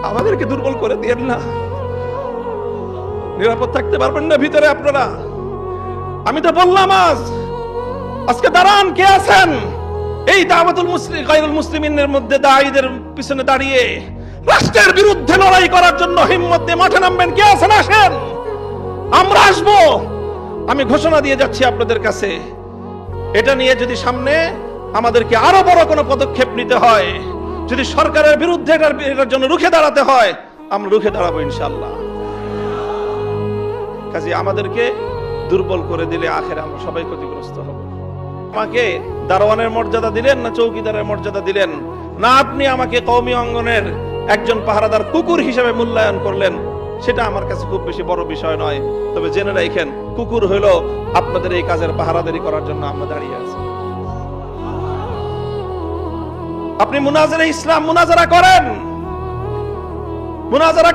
আমাদেরকে দুর্বল করে দিয়েন না। নিরাপদ থাকতে পারবেন না ভিতরে আপনারা। আমি তো বললাম আজকে দাঁড়ান, কে আছেন এই দাওয়াতুল মুসলিম গায়রুল মুসলিমিনের মধ্যে দায়ীদের পিছনে দাঁড়িয়ে রাষ্ট্রের বিরুদ্ধে লড়াই করার জন্য হিম্মত দিয়ে মাঠে নামবেন? কে আছেন? আসেন, আমরা আসবো। আমি ঘোষণা দিয়ে যাচ্ছি আপনাদের কাছে, এটা নিয়ে যদি সামনে আমাদেরকে আরো বড় কোনো পদক্ষেপ নিতে হয়, যদি সরকারের বিরুদ্ধে এটার জন্য রুখে দাঁড়াতে হয়, আমরা রুখে দাঁড়াবো ইনশাআল্লাহ। কাজে আমাদেরকে দুর্বল করে দিলে আখেরে আমরা সবাই ক্ষতিগ্রস্ত হব। আমাকে দারোয়ানের মর্যাদা দিলেন না চৌকিদারের মর্যাদা দিলেন না, আপনি আমাকে কওমি অঙ্গনের একজন পাহারাদার কুকুর হিসেবে মূল্যায়ন করলেন, সেটা আমার কাছে খুব বেশি বড় বিষয় নয়। তবে জেনে রাখেন, কুকুর হইল আপনাদের এই কাজের পাহারাদারি করার জন্য আমরা দাঁড়িয়ে আছি। আপনি মুনাজারা ইসলাম মুনাজারা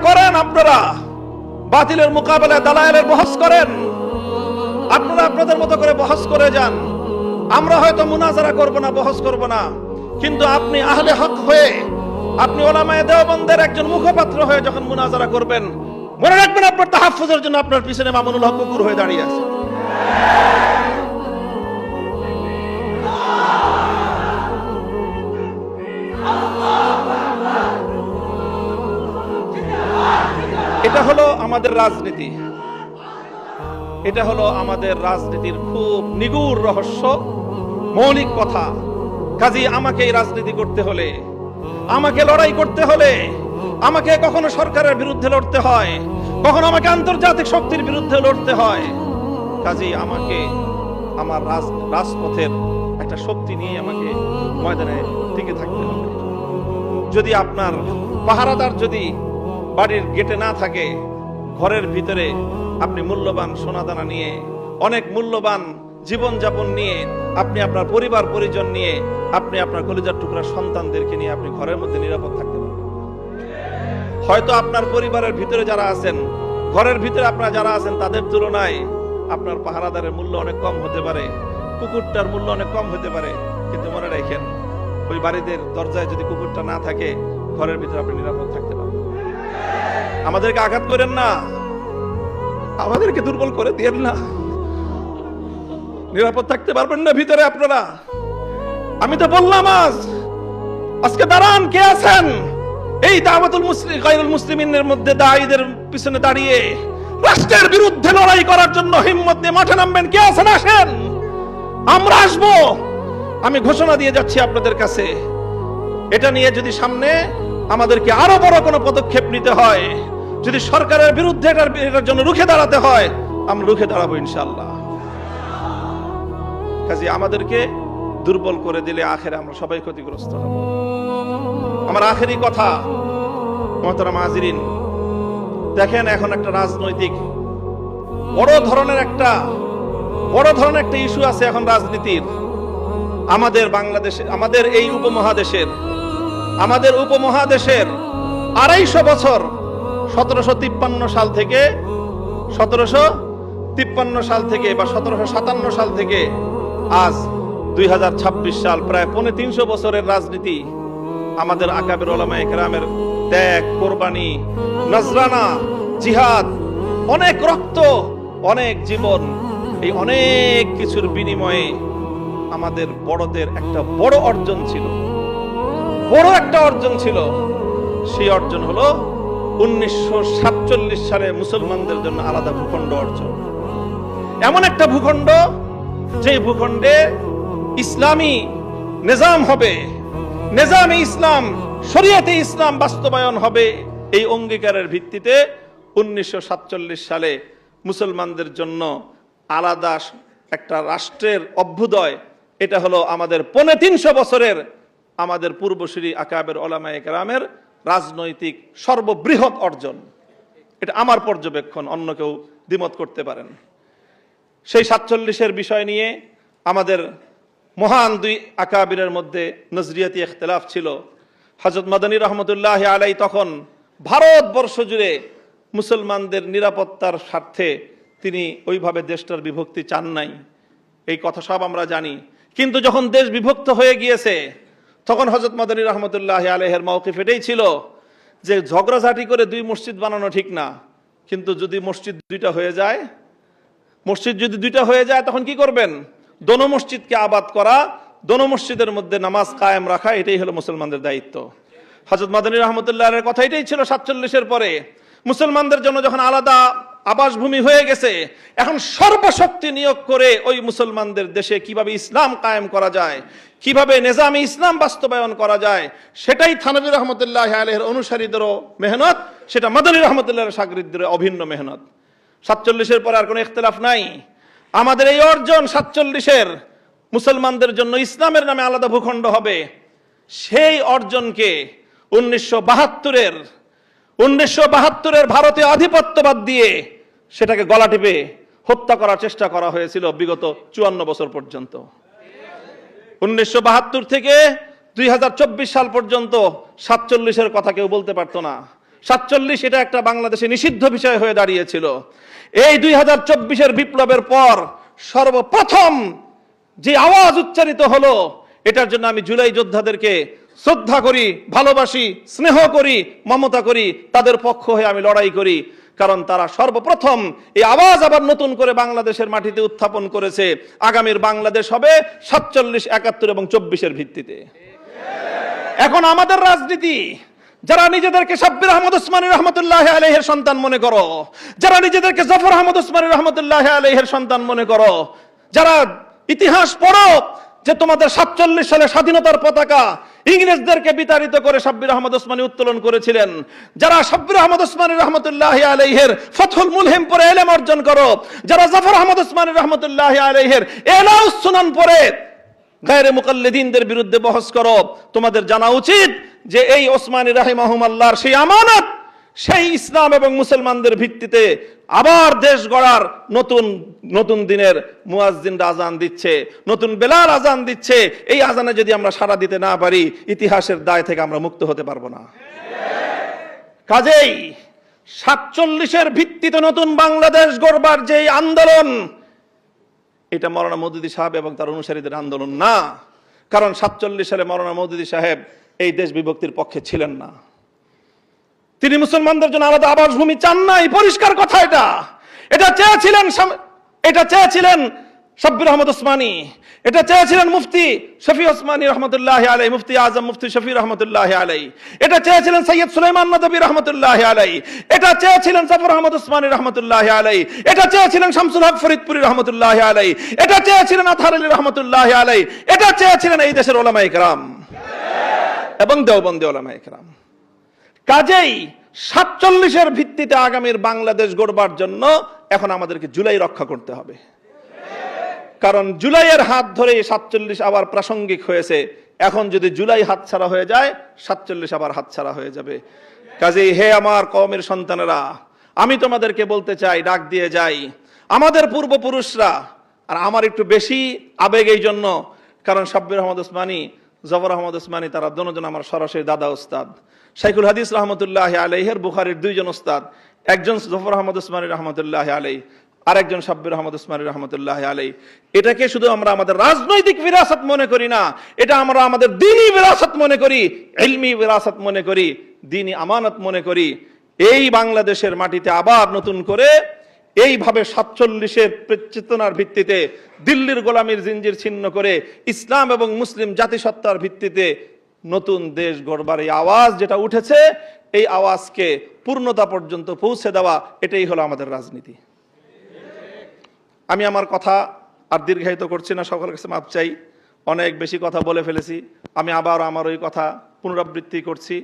করেন, আপনারা বাতিলের মোকাবেলায় দালায়েলের বহস করেন, আপনারা আপনাদের মতো করে বহস করে যান। আমরা হয়তো মুনাজারা করব না, বহস করব না, কিন্তু আপনি আহলে হক হয়ে, আপনি উলামায়ে দেওবন্দের একজন মুখপাত্র হয়ে যখন মুনাজারা করবেন, মনে রাখবেন আপনার তাহাফুজের জন্য আপনার পিছনে মামুনুল হক কুকুর হয়ে দাঁড়িয়ে আছে। এটা হলো আমাদের রাজনীতি, এটা হলো আমাদের রাজনীতির খুব নিগূঢ় রহস্য, মৌলিক কথা। কাজী আমাকে এই রাজনীতি করতে হলে, আমাকে লড়াই করতে হলে, আমাকে কখনো সরকারের বিরুদ্ধে লড়তে হয়, কখনো আমাকে আন্তর্জাতিক শক্তির বিরুদ্ধে লড়তে হয়। কাজী আমাকে আমার রাজপথের একটা শক্তি নিয়ে আমাকে ময়দানে টিকে থাকতে হবে। যদি আপনার পাহারাদার যদি বাড়ির গেটে না থাকে, ঘরের ভিতরে আপনি মূল্যবান সোনাদানা নিয়ে, অনেক মূল্যবান জীবনযাপন নিয়ে, আপনি আপনার পরিবার পরিজন নিয়ে, আপনি আপনার কলিজার টুকরা সন্তানদেরকে নিয়ে আপনি ঘরের মধ্যে নিরাপদ থাকতে পারবেন। হয়তো আপনার পরিবারের ভিতরে যারা আছেন, ঘরের ভিতরে আপনারা যারা আছেন, তাদের তুলনায় আপনার পাহারাদারের মূল্য অনেক কম হতে পারে, কুকুরটার মূল্য অনেক কম হতে পারে, কিন্তু মনে রাখেন, ওই বাড়িদের দরজায় যদি কুকুরটা না থাকে, ঘরের ভিতরে আপনি নিরাপদ থাকতে পারবেন। আমাদেরকে আঘাত করেন না, আমাদেরকে দুর্বল করে দিয়েন না। নিরাপদ থাকতে পারবেন না ভিতরে আপনারা। আমি তো বললাম আজকে দাঁড়ান, কে আছেন এই দাওয়াতুল মুসলিম গায়রুল মুসলিমিনের মধ্যে দায়ীদের পিছনে দাঁড়িয়ে রাষ্ট্রের বিরুদ্ধে লড়াই করার জন্য হিম্মত দিয়ে মাঠে নামবেন? কে আছেন? আসেন, আমরা আসবো। আমি ঘোষণা দিয়ে যাচ্ছি আপনাদের কাছে, এটা নিয়ে যদি সামনে আমাদেরকে আরো বড় কোনো পদক্ষেপ নিতে হয়, যদি সরকারের বিরুদ্ধে এটার জন্য রুখে দাঁড়াতে হয়, আমরা রুখে দাঁড়াবো ইনশাআল্লাহ। কাজে আমাদেরকে দুর্বল করে দিলে আখেরে আমরা সবাই ক্ষতিগ্রস্ত হব। আমার আখেরি কথা, মোহতারাম হাজিরিন, দেখেন এখন একটা রাজনৈতিক বড় ধরনের একটা ইস্যু আছে এখন রাজনীতির। আমাদের বাংলাদেশে, আমাদের এই উপমহাদেশের 250 বছর, 1753 সাল থেকে বা 1757 সাল থেকে আজ 2026 সাল, প্রায় 350 বছরের রাজনীতি। আমাদের আকাবের উলামায়ে কেরামের ত্যাগ, কোরবানি, নজরানা, জিহাদ, অনেক রক্ত, অনেক জীবন, এই অনেক কিছুর বিনিময়ে আমাদের বড়দের একটা বড় অর্জন ছিল। সেই অর্জন হলো 1947 সালে মুসলমানদের জন্য আলাদা ভূখণ্ড অর্জন। এমন একটা ভূখণ্ড, যে ভূখণ্ডে ইসলামী নিজাম হবে, নিজামে ইসলাম, শরিয়াতে ইসলাম বাস্তবায়ন হবে। এই অঙ্গীকারের ভিত্তিতে 1947 সালে মুসলমানদের জন্য আলাদা একটা রাষ্ট্রের অভ্যুদয়। এটা হলো আমাদের 350 বছরের আমাদের পূর্বসূরি আকাবের উলামায়ে কেরামের রাজনৈতিক সর্ববৃহৎ অর্জন। এটা আমার পর্যবেক্ষণ, অন্য কেউ দ্বিমত করতে পারেন। সেই 47-এর বিষয় নিয়ে আমাদের মহান দুই আকাবিরের মধ্যে নজরিয়াতি ইখতিলাফ ছিল। হযরত মাদানী রহমতুল্লাহ আলাই তখন ভারতবর্ষ জুড়ে মুসলমানদের নিরাপত্তার স্বার্থে তিনি ওইভাবে দেশটার বিভক্তি চান নাই, এই কথা সব আমরা জানি। কিন্তু যখন দেশ বিভক্ত হয়ে গিয়েছে, তখন হযরত মাদানী রহমতুল্লাহ আলাইহির মাওকিফ এটাই ছিল যে ঝগড়াঝাটি করে দুই মসজিদ বানানো ঠিক না, কিন্তু যদি মসজিদ দুইটা হয়ে যায়, তখন কি করবেন? দোনো মসজিদকে আবাদ করা, দোনো মসজিদের মধ্যে নামাজ কায়েম রাখা, এটাই হলো মুসলমানদের দায়িত্ব। হযরত মাদানী রাহমাতুল্লাহ আলাইহির কথা এটাই ছিল 47-এর পরে। মুসলমানদের জন্য যখন আলাদা আবাসভূমি হয়ে গেছে, এখন সর্বশক্তি নিয়োগ করে ওই মুসলমানদের দেশে কিভাবে ইসলাম কায়েম করা যায়, কিভাবে নিজামে ইসলাম বাস্তবায়ন করা যায়, সেটাই থানভী রহমতুল্লাহ আলাইহির অনুসারীদেরও মেহনত, সেটা মাদানী রহমতুল্লাহর শাগরিদদের অভিন্ন মেহনত। 47-এর পরে আর কোনো ইখতিলাফ নাই। আমাদের এই অর্জন 47-এর মুসলমানদের জন্য ইসলামের নামে আলাদা ভূখণ্ড হবে, সেই অর্জনকে 1972-এর ভারতে আধিপত্যবাদ দিয়ে সেটাকে গলা টিপে হত্যা করার চেষ্টা করা হয়েছিল বিগত 54 বছর পর্যন্ত। 1972 থেকে 2024 সাল পর্যন্ত 47-এর কথা কেউ বলতে পারতো না। 47 এটা একটা বাংলাদেশে নিষিদ্ধ বিষয় হয়ে দাঁড়িয়েছিল। এই 2024-এর বিপ্লবের পর সর্বপ্রথম যে আওয়াজ উচ্চারিত হলো, এটার জন্য আমি জুলাই যোদ্ধাদেরকে শ্রদ্ধা করি, ভালোবাসি, স্নেহ করি, মমতা করি, তাদের পক্ষ হয়ে আমি লড়াই করি, কারণ তারা সর্বপ্রথম এই আওয়াজ আবার নতুন করে বাংলাদেশের মাটিতে উত্থাপন করেছে। আগামীর বাংলাদেশ হবে 47, 71 এবং 24-এর ভিত্তিতে। এখন আমাদের রাজনীতি, যারা নিজেদেরকে শাব্বির আহমদ ওসমানী রহমতুল্লাহ আলাইহির সন্তান মনে করো, যারা নিজেদেরকে জাফর আহমদ ওসমানী রহমতুল্লাহ আলাইহির সন্তান মনে করো, যারা ইতিহাস পড়ো যে তোমাদের 47 সালে স্বাধীনতার পতাকা ইংরেজদেরকে বিতাড়িত করে শাব্বির আহমদ ওসমানী উত্তোলন করেছিলেন, যারা শাব্বির আহমদ ওসমানী রহমতুল্লাহ আলাইহির ফাতহুল মুলহিম পড়ে ইলম অর্জন করো, যারা জাফর আহমদ ওসমানী রহমতুল্লাহ আলাইহির ইলাউস সুনান পড়ে গায়রে মুকাল্লিদিনদের বিরুদ্ধে বহস করো, তোমাদের জানা উচিত যে এই ওসমানী রাহিমাহুমাল্লাহর সেই আমানত, সেই ইসলাম এবং মুসলমানদের ভিত্তিতে আবার দেশ গড়ার নতুন দিনের মুয়াজ্জিনরা আজান দিচ্ছে, নতুন বেলাল আজান দিচ্ছে। এই আজানে যদি আমরা সাড়া দিতে না পারি, ইতিহাসের দায় থেকে আমরা মুক্ত হতে পারবো না। কাজেই 47-এর ভিত্তিতে নতুন বাংলাদেশ গড়বার যে আন্দোলন, এটা মাওলানা মওদুদী সাহেব এবং তার অনুসারীদের আন্দোলন না। কারণ 47 সালে মাওলানা মওদুদী সাহেব এই দেশ বিভক্তির পক্ষে ছিলেন না। তিনি মুসলমানদের জন্য আলাদা আবাসভূমি চান নাই, পরিষ্কার কথা। এটা চেয়েছিলেন শাব্বির আহমদ ওসমানী, এটা চেয়েছিলেন মুফতি শফি ওসমানী রহমতুল্লাহ আলাইহি, মুফতি আজম মুফতি শফি রহমতুল্লাহ আলাইহি, এটা চেয়েছিলেন সৈয়দ সুলাইমান নদভী রহমতুল্লাহ আলাইহি, এটা চেয়েছিলেন জাফর আহমদ ওসমানী রহমতুল্লাহ আলাইহি, এটা চেয়েছিলেন শামসুল হক ফরিদপুরি রহমতুল্লাহ আলাইহি, এটা চেয়েছিলেন আতহার আলী রহমতুল্লাহ আলাইহি, এটা চেয়েছিলেন এই দেশের উলামায়ে কেরাম এবং দেওবন্দি উলামায়ে কেরাম। কাজেই 47-এর ভিত্তিতে আগামীর বাংলাদেশ গড়বার জন্য এখন আমাদেরকে জুলাই রক্ষা করতে হবে। কারণ জুলাইয়ের হাত ধরে 47 আবার প্রাসঙ্গিক হয়েছে। এখন যদি জুলাই হাতছাড়া হয়ে যায়, 47 আবার হাতছাড়া হয়ে যাবে। কাজেই হে আমার কওমের সন্তানেরা, আমি তোমাদেরকে বলতে চাই, ডাক দিয়ে যাই, আমাদের পূর্বপুরুষরা, আর আমার একটু বেশি আবেগ এই জন্য, কারণ শাব্বির আহমদ ওসমানী, জাফর আহমদ ওসমানী তারা দুজন আমার সরাসরি দাদা উস্তাদ। শাইখুল হাদিস রহমতুল্লাহ আলাইহির বুখারীর 2 জন উস্তাদ, একজন জাফর আহমদ ওসমানী রহমতুল্লাহ আলাইহি, আরেকজন শাব্বির আহমদ ওসমানী রহমতুল্লাহ আলাইহি। এটাকে শুধু আমরা আমাদের রাজনৈতিক বিরাসত মনে করি না, এটা আমরা আমাদের দ্বীনি বিরাসত মনে করি, ইলমি বিরাসত মনে করি, দ্বীনি আমানত মনে করি। এই বাংলাদেশের মাটিতে আবার নতুন করে এইভাবে 47-এর চেতনার ভিত্তিতে দিল্লির গোলামীর জিঞ্জির ছিন্ন করে ইসলাম এবং মুসলিম জাতিসত্তার ভিত্তিতে নতুন দেশ গড়বার এই আওয়াজ যেটা উঠেছে, এই আওয়াজকে পূর্ণতা পর্যন্ত পৌঁছে দেওয়া, এটাই হলো আমাদের রাজনীতি। আমি আমার কথা আর দীর্ঘায়িত করছি না, সকলের কাছে মাপ চাই, অনেক বেশি কথা বলে ফেলেছি। আমি আবার আমার ওই কথা পুনরাবৃত্তি করছি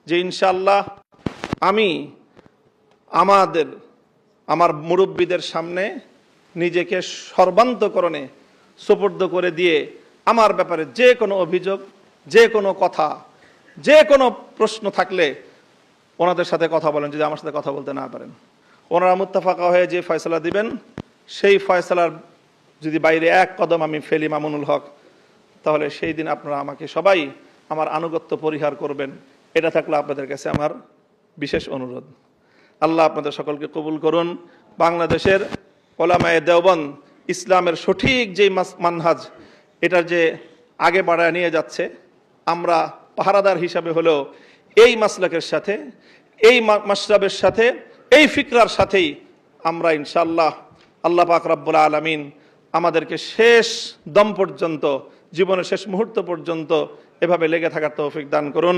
যে ইনশাআল্লাহ আমি আমার মুরব্বীদের সামনে নিজেকে সর্বান্তকরণে সুপর্দ করে দিয়ে আমার ব্যাপারে যে কোনো অভিযোগ, যে কোনো কথা, যে কোনো প্রশ্ন থাকলে ওনাদের সাথে কথা বলেন। যদি আমার সাথে কথা বলতে না পারেন, ওনারা মুত্তাফাকা হয়ে যে ফয়সালা দিবেন, সেই ফয়সালার যদি বাইরে এক কদম আমি ফেলি মামুনুল হক, তাহলে সেই দিন আপনারা আমাকে সবাই আমার আনুগত্য পরিহার করবেন। এটা থাকলে আপনাদের কাছে আমার বিশেষ অনুরোধ। আল্লাহ আপনাদের সকলকে কবুল করুন। বাংলাদেশের ওলামায়ে দেওবন্দ ইসলামের সঠিক যে মানহাজ, এটার যে আগে বাড়ায় নিয়ে যাচ্ছে, আমরা পাহারাদার হিসাবে হলেও এই মাসলাকের সাথে, এই মাশরাবের সাথে, এই ফিকরার সাথেই আমরা ইনশাআল্লাহ আল্লাহ পাক রব্বুল আলামিন আমাদেরকে শেষ দম পর্যন্ত, জীবনের শেষ মুহূর্ত পর্যন্ত এভাবে লেগে থাকার তৌফিক দান করুন।